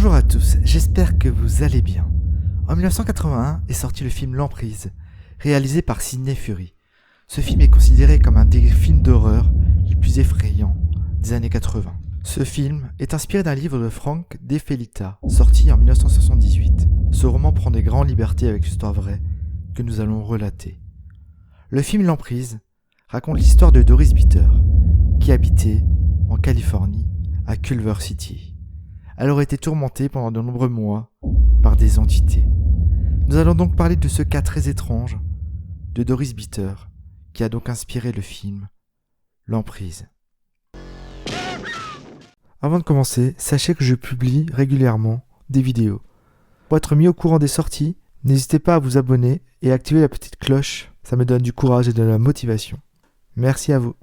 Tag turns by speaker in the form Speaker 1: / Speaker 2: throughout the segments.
Speaker 1: Bonjour à tous, j'espère que vous allez bien. En 1981 est sorti le film L'Emprise, réalisé par Sidney Furie. Ce film est considéré comme un des films d'horreur les plus effrayants des années 80. Ce film est inspiré d'un livre de Frank De Felitta, sorti en 1978. Ce roman prend des grandes libertés avec l'histoire vraie que nous allons relater. Le film L'Emprise raconte l'histoire de Doris Bitter, qui habitait en Californie, à Culver City. Elle aurait été tourmentée pendant de nombreux mois par des entités. Nous allons donc parler de ce cas très étrange de Doris Bitter, qui a donc inspiré le film L'Emprise. Avant de commencer, sachez que je publie régulièrement des vidéos. Pour être mis au courant des sorties, n'hésitez pas à vous abonner et à activer la petite cloche, ça me donne du courage et de la motivation. Merci à vous.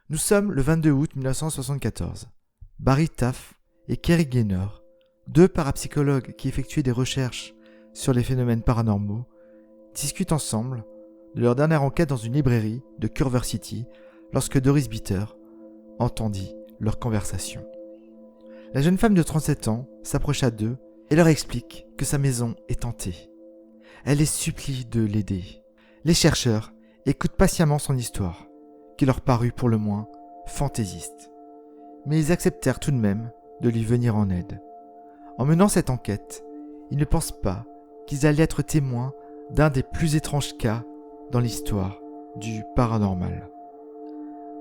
Speaker 1: Nous sommes le 22 août 1974. Barry Taff et Kerry Gaynor, deux parapsychologues qui effectuaient des recherches sur les phénomènes paranormaux, discutent ensemble de leur dernière enquête dans une librairie de Culver City lorsque Doris Bitter entendit leur conversation. La jeune femme de 37 ans s'approcha d'eux et leur explique que sa maison est hantée. Elle les supplie de l'aider. Les chercheurs écoutent patiemment son histoire, qui leur parut pour le moins fantaisiste. Mais ils acceptèrent tout de même de lui venir en aide. En menant cette enquête, ils ne pensent pas qu'ils allaient être témoins d'un des plus étranges cas dans l'histoire du paranormal.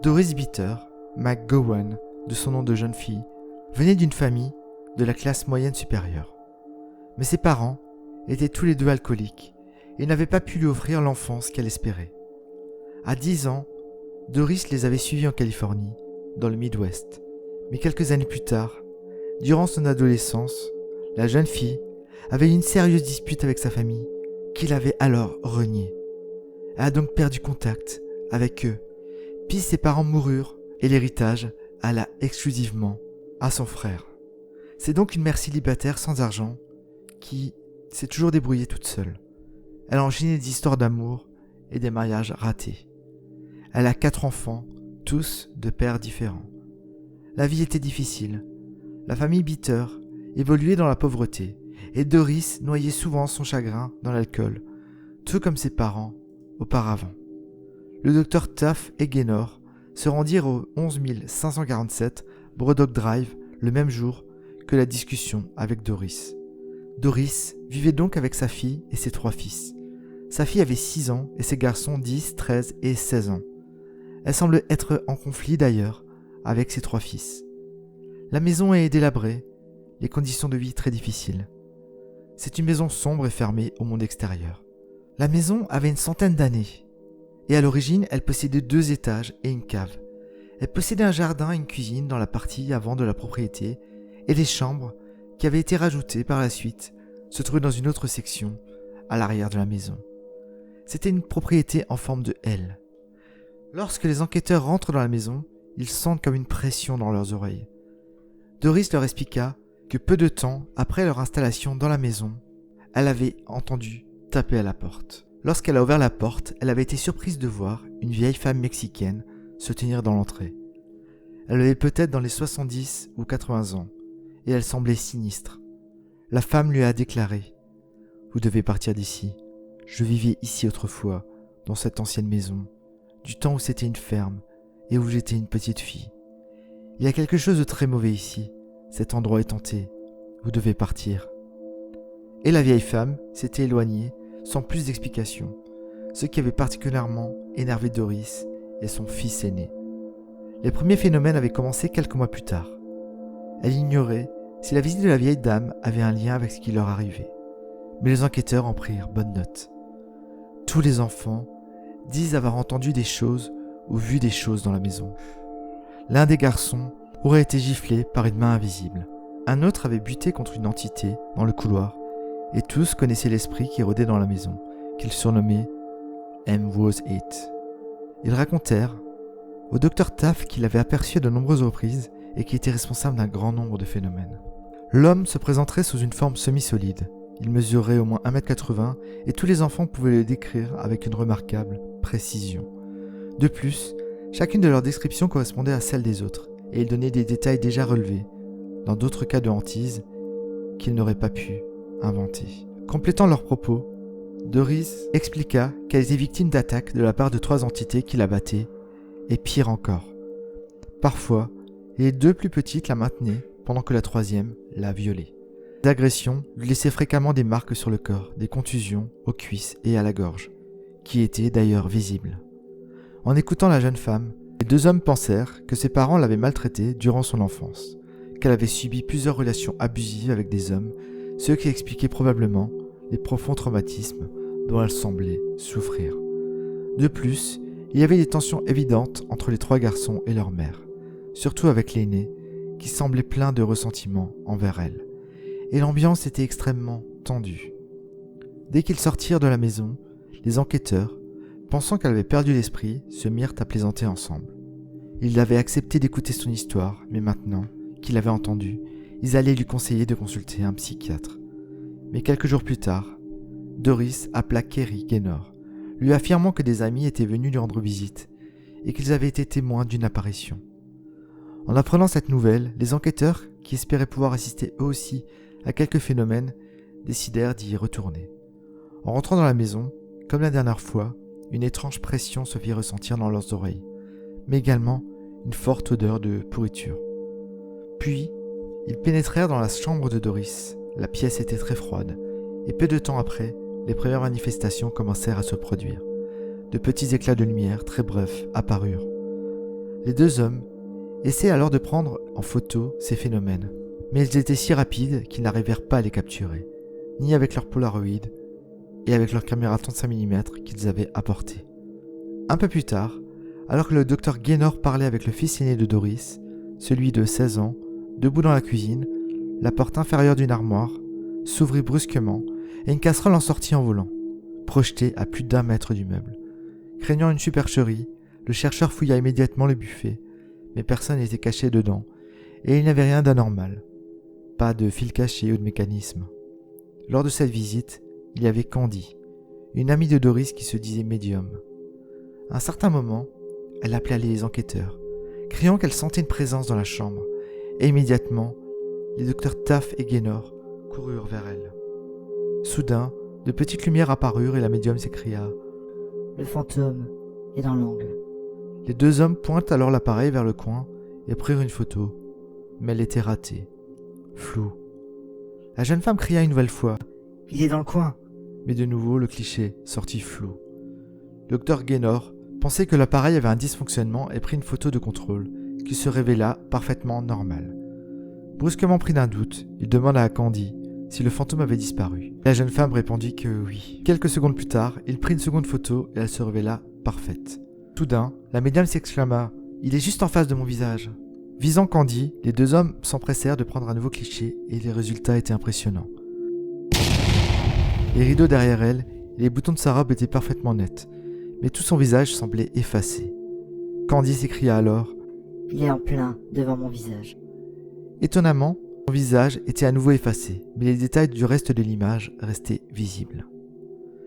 Speaker 1: Doris Bitter, McGowan, de son nom de jeune fille, venait d'une famille de la classe moyenne supérieure. Mais ses parents étaient tous les deux alcooliques et n'avaient pas pu lui offrir l'enfance qu'elle espérait. À 10 ans, Doris les avait suivis en Californie, dans le Midwest. Mais quelques années plus tard, durant son adolescence, la jeune fille avait eu une sérieuse dispute avec sa famille, qui l'avait alors reniée. Elle a donc perdu contact avec eux, puis ses parents moururent et l'héritage alla exclusivement à son frère. C'est donc une mère célibataire sans argent qui s'est toujours débrouillée toute seule. Elle a enchaîné des histoires d'amour et des mariages ratés. Elle a 4 enfants, tous de pères différents. La vie était difficile. La famille Bitter évoluait dans la pauvreté et Doris noyait souvent son chagrin dans l'alcool, tout comme ses parents auparavant. Le docteur Taff et Gaynor se rendirent au 11 547 Broddock Drive le même jour que la discussion avec Doris. Doris vivait donc avec sa fille et ses 3 fils. Sa fille avait 6 ans et ses garçons 10, 13 et 16 ans. Elle semble être en conflit d'ailleurs avec ses 3 fils. La maison est délabrée, les conditions de vie très difficiles. C'est une maison sombre et fermée au monde extérieur. La maison avait une centaine d'années et à l'origine elle possédait 2 étages et une cave. Elle possédait un jardin et une cuisine dans la partie avant de la propriété et les chambres qui avaient été rajoutées par la suite se trouvaient dans une autre section à l'arrière de la maison. C'était une propriété en forme de L. Lorsque les enquêteurs rentrent dans la maison, ils sentent comme une pression dans leurs oreilles. Doris leur expliqua que peu de temps après leur installation dans la maison, elle avait entendu taper à la porte. Lorsqu'elle a ouvert la porte, elle avait été surprise de voir une vieille femme mexicaine se tenir dans l'entrée. Elle avait peut-être dans les 70 ou 80 ans, et elle semblait sinistre. La femme lui a déclaré « Vous devez partir d'ici. Je vivais ici autrefois, dans cette ancienne maison. Du temps où c'était une ferme et où j'étais une petite fille. Il y a quelque chose de très mauvais ici. Cet endroit est hanté. Vous devez partir. » Et la vieille femme s'était éloignée sans plus d'explication, ce qui avait particulièrement énervé Doris et son fils aîné. Les premiers phénomènes avaient commencé quelques mois plus tard. Elle ignorait si la visite de la vieille dame avait un lien avec ce qui leur arrivait. Mais les enquêteurs en prirent bonne note. Tous les enfants disent avoir entendu des choses ou vu des choses dans la maison. L'un des garçons aurait été giflé par une main invisible. Un autre avait buté contre une entité dans le couloir et tous connaissaient l'esprit qui rôdait dans la maison, qu'ils surnommaient M. Was It. Ils racontèrent au docteur Taff qu'il avait aperçu à de nombreuses reprises et qui était responsable d'un grand nombre de phénomènes. L'homme se présenterait sous une forme semi-solide. Il mesurait au moins 1,80 m et tous les enfants pouvaient le décrire avec une remarquable précision. De plus, Chacune de leurs descriptions correspondait à celle des autres, et ils donnaient des détails déjà relevés, dans d'autres cas de hantise, qu'ils n'auraient pas pu inventer. Complétant leurs propos, Doris expliqua qu'elle était victime d'attaques de la part de 3 entités qui la battaient, et pire encore. Parfois, les 2 plus petites la maintenaient, pendant que la 3e la violait. Les agressions lui laissaient fréquemment des marques sur le corps, des contusions aux cuisses et à la gorge, qui étaient d'ailleurs visibles. En écoutant la jeune femme, les 2 hommes pensèrent que ses parents l'avaient maltraitée durant son enfance, qu'elle avait subi plusieurs relations abusives avec des hommes, ce qui expliquait probablement les profonds traumatismes dont elle semblait souffrir. De plus, il y avait des tensions évidentes entre les 3 garçons et leur mère, surtout avec l'aîné, qui semblait plein de ressentiment envers elle. Et l'ambiance était extrêmement tendue. Dès qu'ils sortirent de la maison, les enquêteurs, pensant qu'elle avait perdu l'esprit, se mirent à plaisanter ensemble. Ils avaient accepté d'écouter son histoire, mais maintenant qu'ils l'avaient entendue, ils allaient lui conseiller de consulter un psychiatre. Mais quelques jours plus tard, Doris appela Kerry Gaynor, lui affirmant que des amis étaient venus lui rendre visite et qu'ils avaient été témoins d'une apparition. En apprenant cette nouvelle, les enquêteurs, qui espéraient pouvoir assister eux aussi à quelques phénomènes, décidèrent d'y retourner. En rentrant dans la maison, comme la dernière fois, une étrange pression se fit ressentir dans leurs oreilles, mais également une forte odeur de pourriture. Puis, ils pénétrèrent dans la chambre de Doris. La pièce était très froide, et peu de temps après, les premières manifestations commencèrent à se produire. De petits éclats de lumière très brefs apparurent. Les 2 hommes essayaient alors de prendre en photo ces phénomènes, mais ils étaient si rapides qu'ils n'arrivèrent pas à les capturer, ni avec leur Polaroid et avec leur caméra 35 mm qu'ils avaient apportée. Un peu plus tard, alors que le docteur Gaynor parlait avec le fils aîné de Doris, celui de 16 ans, debout dans la cuisine, la porte inférieure d'une armoire s'ouvrit brusquement et une casserole en sortit en volant, projetée à plus d'1 mètre du meuble. Craignant une supercherie, le chercheur fouilla immédiatement le buffet, mais personne n'était caché dedans et il n'y avait rien d'anormal. Pas de fil caché ou de mécanisme. Lors de cette visite, il y avait Candy, une amie de Doris qui se disait médium. À un certain moment, elle appela les enquêteurs, criant qu'elle sentait une présence dans la chambre, et immédiatement, les docteurs Taff et Gaynor coururent vers elle. Soudain, de petites lumières apparurent et la médium s'écria «
Speaker 2: Le fantôme est dans l'angle. »
Speaker 1: Les 2 hommes pointent alors l'appareil vers le coin et prirent une photo, mais elle était ratée, floue. La jeune femme cria une nouvelle fois
Speaker 2: « Il est dans le coin !»
Speaker 1: Mais de nouveau le cliché sortit flou. Le docteur Gaynor pensait que l'appareil avait un dysfonctionnement et prit une photo de contrôle qui se révéla parfaitement normale. Brusquement pris d'un doute, il demanda à Candy si le fantôme avait disparu. La jeune femme répondit que oui. Quelques secondes plus tard, il prit une seconde photo et elle se révéla parfaite. Soudain, la médium s'exclama « Il est juste en face de mon visage !» Visant Candy, les 2 hommes s'empressèrent de prendre un nouveau cliché et les résultats étaient impressionnants. Les rideaux derrière elle et les boutons de sa robe étaient parfaitement nets, mais tout son visage semblait effacé. Candy s'écria alors
Speaker 2: « Il est en plein devant mon visage. »
Speaker 1: Étonnamment, son visage était à nouveau effacé, mais les détails du reste de l'image restaient visibles.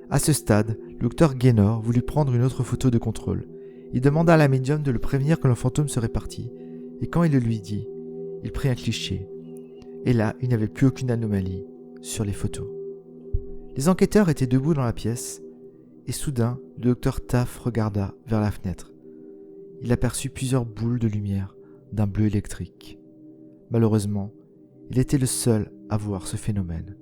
Speaker 1: À ce stade, le docteur Gaynor voulut prendre une autre photo de contrôle. Il demanda à la médium de le prévenir que le fantôme serait parti, et quand il le lui dit, il prit un cliché. Et là, il n'y avait plus aucune anomalie sur les photos. Les enquêteurs étaient debout dans la pièce, et soudain, le docteur Taff regarda vers la fenêtre. Il aperçut plusieurs boules de lumière d'un bleu électrique. Malheureusement, il était le seul à voir ce phénomène.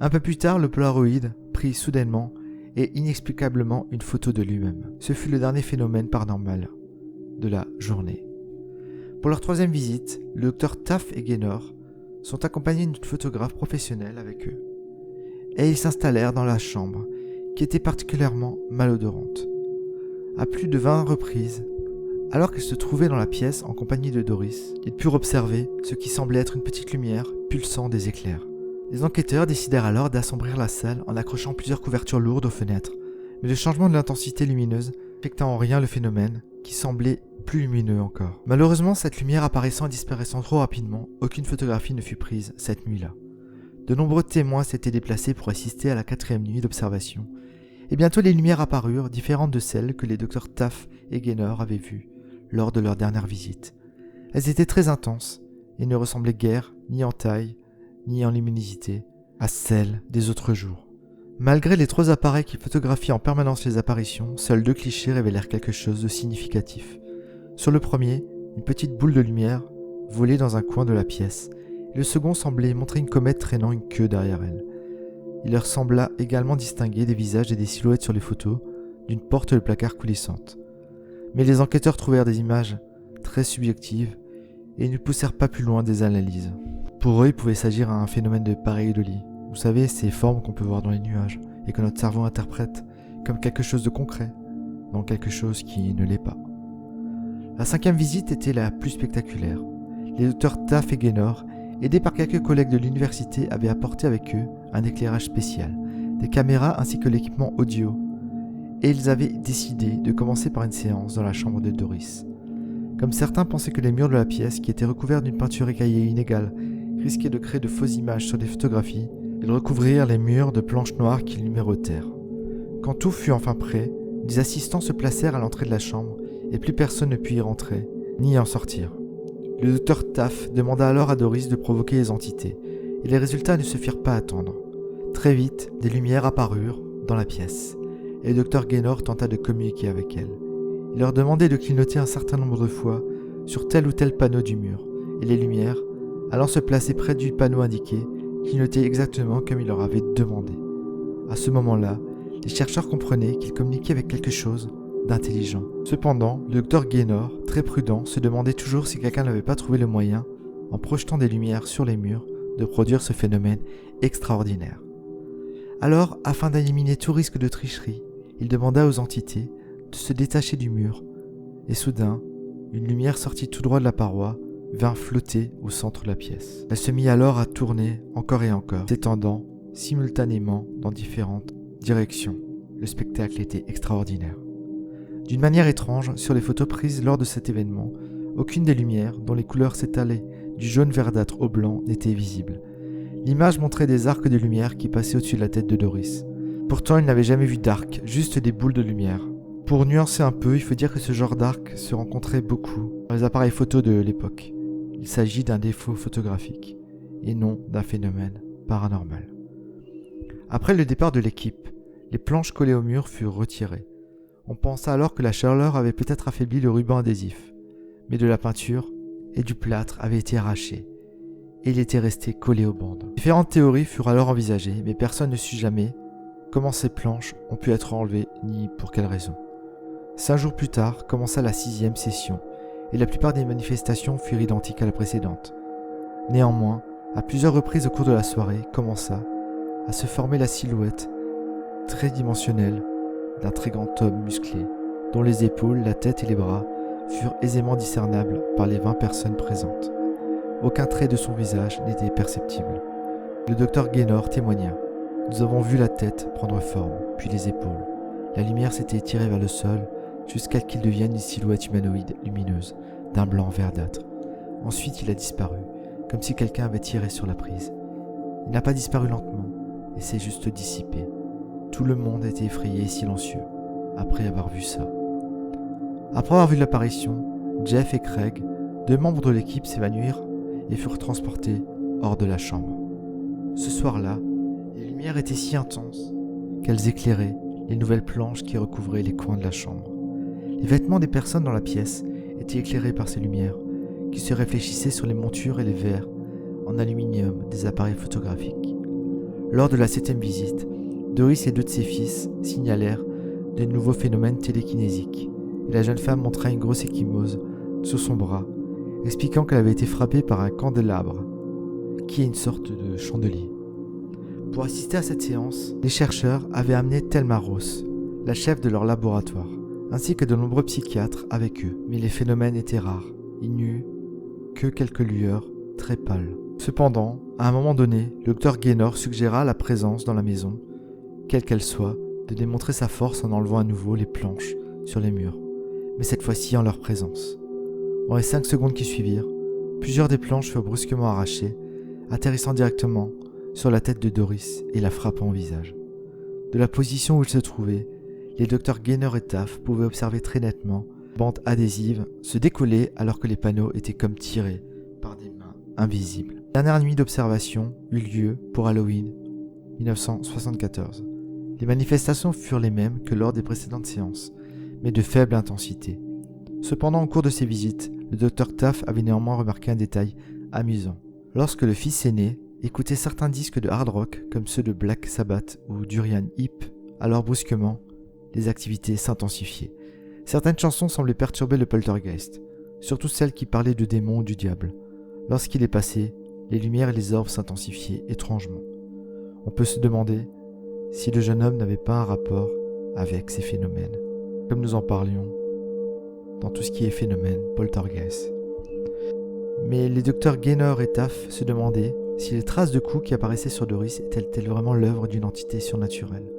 Speaker 1: Un peu plus tard, le Polaroid prit soudainement et inexplicablement une photo de lui-même. Ce fut le dernier phénomène paranormal de la journée. Pour leur 3e visite, le docteur Taff et Gaynor sont accompagnés d'une photographe professionnelle avec eux. Et ils s'installèrent dans la chambre, qui était particulièrement malodorante. À plus de 20 reprises, alors qu'ils se trouvaient dans la pièce en compagnie de Doris, ils purent observer ce qui semblait être une petite lumière pulsant des éclairs. Les enquêteurs décidèrent alors d'assombrir la salle en accrochant plusieurs couvertures lourdes aux fenêtres, mais le changement de l'intensité lumineuse n'affecta en rien le phénomène, qui semblait plus lumineux encore. Malheureusement, cette lumière apparaissant et disparaissant trop rapidement, aucune photographie ne fut prise cette nuit-là. De nombreux témoins s'étaient déplacés pour assister à la 4e nuit d'observation, et bientôt les lumières apparurent, différentes de celles que les docteurs Taff et Gaynor avaient vues lors de leur dernière visite. Elles étaient très intenses et ne ressemblaient guère, ni en taille, ni en luminosité, à celles des autres jours. Malgré les 3 appareils qui photographient en permanence les apparitions, seuls 2 clichés révélèrent quelque chose de significatif. Sur le premier, une petite boule de lumière volait dans un coin de la pièce, et le second semblait montrer une comète traînant une queue derrière elle. Il leur sembla également distinguer des visages et des silhouettes sur les photos d'une porte de placard coulissante. Mais les enquêteurs trouvèrent des images très subjectives et ne poussèrent pas plus loin des analyses. Pour eux, il pouvait s'agir d'un phénomène de pareidolie. Vous savez, ces formes qu'on peut voir dans les nuages et que notre cerveau interprète comme quelque chose de concret, dans quelque chose qui ne l'est pas. La 5e visite était la plus spectaculaire. Les docteurs Taff et Gaynor, aidés par quelques collègues de l'université, avaient apporté avec eux un éclairage spécial, des caméras ainsi que l'équipement audio, et ils avaient décidé de commencer par une séance dans la chambre de Doris. Comme certains pensaient que les murs de la pièce, qui étaient recouverts d'une peinture écaillée inégale, risquaient de créer de fausses images sur des photographies, ils recouvrirent les murs de planches noires qu'ils numérotèrent. Quand tout fut enfin prêt, des assistants se placèrent à l'entrée de la chambre et plus personne ne put y rentrer, ni y en sortir. Le docteur Taff demanda alors à Doris de provoquer les entités, et les résultats ne se firent pas attendre. Très vite, des lumières apparurent dans la pièce, et le docteur Gaynor tenta de communiquer avec elles. Il leur demandait de clignoter un certain nombre de fois sur tel ou tel panneau du mur, et les lumières, allant se placer près du panneau indiqué, clignotaient exactement comme il leur avait demandé. À ce moment-là, les chercheurs comprenaient qu'ils communiquaient avec quelque chose d'intelligent. Cependant, le docteur Gaynor, très prudent, se demandait toujours si quelqu'un n'avait pas trouvé le moyen, en projetant des lumières sur les murs, de produire ce phénomène extraordinaire. Alors, afin d'éliminer tout risque de tricherie, il demanda aux entités de se détacher du mur, et soudain, une lumière sortit tout droit de la paroi, vint flotter au centre de la pièce. Elle se mit alors à tourner encore et encore, s'étendant simultanément dans différentes directions. Le spectacle était extraordinaire. D'une manière étrange, sur les photos prises lors de cet événement, aucune des lumières, dont les couleurs s'étalaient du jaune verdâtre au blanc, n'était visible. L'image montrait des arcs de lumière qui passaient au-dessus de la tête de Doris. Pourtant, il n'avait jamais vu d'arc, juste des boules de lumière. Pour nuancer un peu, il faut dire que ce genre d'arc se rencontrait beaucoup dans les appareils photo de l'époque. Il s'agit d'un défaut photographique, et non d'un phénomène paranormal. Après le départ de l'équipe, les planches collées au mur furent retirées. On pensa alors que la chaleur avait peut-être affaibli le ruban adhésif, mais de la peinture et du plâtre avaient été arrachés, et il était resté collé aux bandes. Différentes théories furent alors envisagées, mais personne ne sut jamais comment ces planches ont pu être enlevées ni pour quelle raison. 5 jours plus tard commença la 6e session, et la plupart des manifestations furent identiques à la précédente. Néanmoins, à plusieurs reprises au cours de la soirée, commença à se former la silhouette tridimensionnelle d'un très grand homme musclé, dont les épaules, la tête et les bras furent aisément discernables par les 20 personnes présentes. Aucun trait de son visage n'était perceptible. Le docteur Gaynor témoigna. Nous avons vu la tête prendre forme, puis les épaules. La lumière s'était étirée vers le sol jusqu'à ce qu'il devienne une silhouette humanoïde lumineuse, d'un blanc verdâtre. Ensuite, il a disparu, comme si quelqu'un avait tiré sur la prise. Il n'a pas disparu lentement, et s'est juste dissipé. Tout le monde était effrayé et silencieux, après avoir vu ça. Après avoir vu l'apparition, Jeff et Craig, 2 membres de l'équipe, s'évanouirent et furent transportés hors de la chambre. Ce soir-là, les lumières étaient si intenses qu'elles éclairaient les nouvelles planches qui recouvraient les coins de la chambre. Les vêtements des personnes dans la pièce étaient éclairés par ces lumières, qui se réfléchissaient sur les montures et les verres en aluminium des appareils photographiques. Lors de la 7e visite, Doris et 2 de ses fils signalèrent de nouveaux phénomènes télékinésiques, et la jeune femme montra une grosse ecchymose sur son bras, expliquant qu'elle avait été frappée par un candélabre, qui est une sorte de chandelier. Pour assister à cette séance, les chercheurs avaient amené Thelma Ross, la chef de leur laboratoire, ainsi que de nombreux psychiatres avec eux, mais les phénomènes étaient rares. Il n'y eut que quelques lueurs très pâles. Cependant, à un moment donné, le docteur Gaynor suggéra la présence dans la maison, quelle qu'elle soit, de démontrer sa force en enlevant à nouveau les planches sur les murs, mais cette fois-ci en leur présence. Dans les 5 secondes qui suivirent, plusieurs des planches furent brusquement arrachées, atterrissant directement sur la tête de Doris et la frappant au visage. De la position où il se trouvait, les docteurs Gaynor et Taff pouvaient observer très nettement bande adhésive se décollait alors que les panneaux étaient comme tirés par des mains invisibles. La dernière nuit d'observation eut lieu pour Halloween 1974. Les manifestations furent les mêmes que lors des précédentes séances, mais de faible intensité. Cependant, au cours de ces visites, le Dr Taff avait néanmoins remarqué un détail amusant. Lorsque le fils aîné écoutait certains disques de hard rock comme ceux de Black Sabbath ou d'Uriah Heep, alors brusquement, les activités s'intensifiaient. Certaines chansons semblaient perturber le poltergeist, surtout celles qui parlaient de démons ou du diable. Lorsqu'il est passé, les lumières et les orbes s'intensifiaient étrangement. On peut se demander si le jeune homme n'avait pas un rapport avec ces phénomènes, comme nous en parlions dans tout ce qui est phénomène poltergeist. Mais les docteurs Gaynor et Taff se demandaient si les traces de coups qui apparaissaient sur Doris étaient-elles vraiment l'œuvre d'une entité surnaturelle.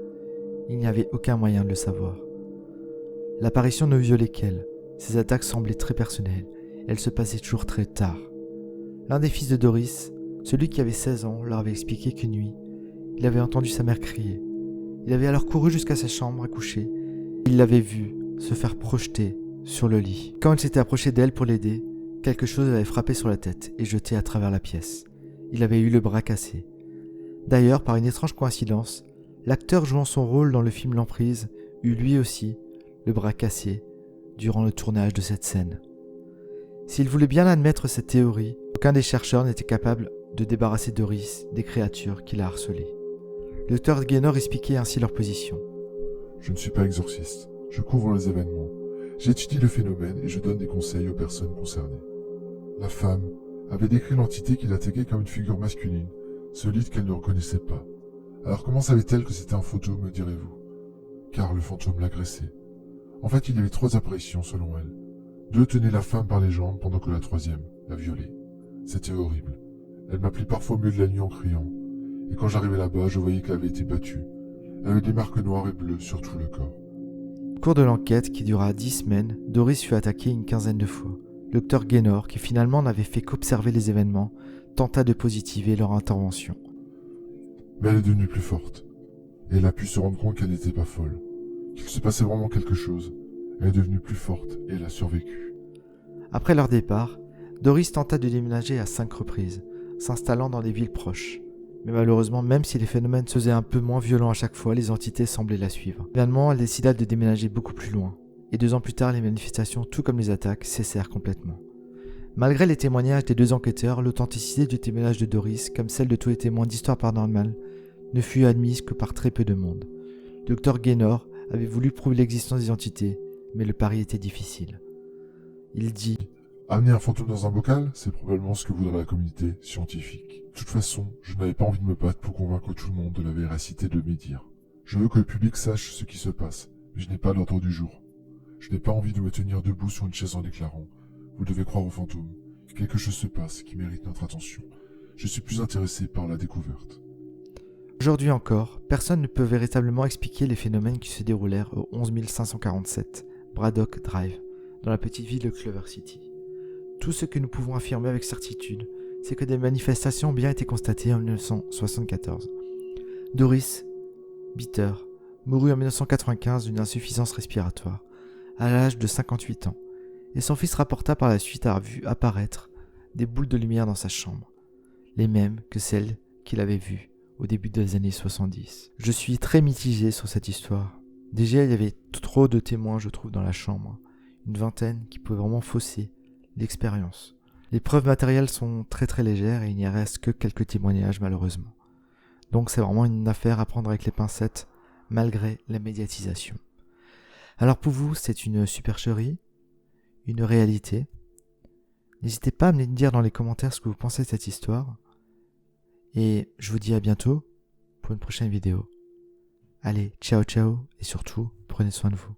Speaker 1: Il n'y avait aucun moyen de le savoir. L'apparition ne violait qu'elle. Ses attaques semblaient très personnelles. Elles se passaient toujours très tard. L'un des fils de Doris, celui qui avait 16 ans, leur avait expliqué qu'une nuit, il avait entendu sa mère crier. Il avait alors couru jusqu'à sa chambre à coucher. Il l'avait vue se faire projeter sur le lit. Quand il s'était approché d'elle pour l'aider, quelque chose l'avait frappé sur la tête et jeté à travers la pièce. Il avait eu le bras cassé. D'ailleurs, par une étrange coïncidence, l'acteur jouant son rôle dans le film L'Emprise eut lui aussi le bras cassé durant le tournage de cette scène. S'il voulait bien admettre cette théorie, aucun des chercheurs n'était capable de débarrasser Doris des créatures qui la harcelaient. Le docteur Gaynor expliquait ainsi leur position.
Speaker 3: Je ne suis pas exorciste, je couvre les événements. J'étudie le phénomène et je donne des conseils aux personnes concernées. La femme avait décrit l'entité qui l'attaquait comme une figure masculine, solide qu'elle ne reconnaissait pas. Alors comment savait-elle que c'était un fantôme, me direz-vous? Car le fantôme l'agressait. En fait, il y avait 3 apparitions selon elle. 2 tenaient la femme par les jambes pendant que la 3e la violait. C'était horrible. Elle m'appelait parfois au milieu de la nuit en criant. Et quand j'arrivais là-bas, je voyais qu'elle avait été battue. Elle avait des marques noires et bleues sur tout le corps.
Speaker 1: Au cours de l'enquête qui dura 10 semaines, Doris fut attaquée une quinzaine de fois. Le docteur Gaynor, qui finalement n'avait fait qu'observer les événements, tenta de positiver leur intervention.
Speaker 3: Mais elle est devenue plus forte. Et elle a pu se rendre compte qu'elle n'était pas folle. Qu'il se passait vraiment quelque chose. Elle est devenue plus forte et elle a survécu.
Speaker 1: Après leur départ, Doris tenta de déménager à 5 reprises, s'installant dans des villes proches. Mais malheureusement, même si les phénomènes se faisaient un peu moins violents à chaque fois, les entités semblaient la suivre. Finalement, elle décida de déménager beaucoup plus loin. Et 2 ans plus tard, les manifestations, tout comme les attaques, cessèrent complètement. Malgré les témoignages des 2 enquêteurs, l'authenticité du témoignage de Doris, comme celle de tous les témoins d'histoires paranormales, ne fut admise que par très peu de monde. Le docteur Gaynor avait voulu prouver l'existence des entités, mais le pari était difficile. Il dit «
Speaker 3: Amener un fantôme dans un bocal, c'est probablement ce que voudrait la communauté scientifique. De toute façon, je n'avais pas envie de me battre pour convaincre tout le monde de la véracité de mes dires. Je veux que le public sache ce qui se passe, mais je n'ai pas l'ordre du jour. Je n'ai pas envie de me tenir debout sur une chaise en déclarant « Vous devez croire aux fantômes. Quelque chose se passe qui mérite notre attention. Je suis plus intéressé par la découverte. »
Speaker 1: Aujourd'hui encore, personne ne peut véritablement expliquer les phénomènes qui se déroulèrent au 11 547 Braddock Drive, dans la petite ville de Clover City. Tout ce que nous pouvons affirmer avec certitude, c'est que des manifestations ont bien été constatées en 1974. Doris Bitter mourut en 1995 d'une insuffisance respiratoire, à l'âge de 58 ans, et son fils rapporta par la suite avoir vu apparaître des boules de lumière dans sa chambre, les mêmes que celles qu'il avait vues au début des années 70. Je suis très mitigé sur cette histoire. Déjà, il y avait trop de témoins, je trouve, dans la chambre, une vingtaine qui pouvaient vraiment fausser l'expérience. Les preuves matérielles sont très très légères et il n'y reste que quelques témoignages malheureusement. Donc c'est vraiment une affaire à prendre avec les pincettes malgré la médiatisation. Alors pour vous, c'est une supercherie, une réalité. N'hésitez pas à me dire dans les commentaires ce que vous pensez de cette histoire. Et je vous dis à bientôt pour une prochaine vidéo. Allez, ciao ciao et surtout, prenez soin de vous.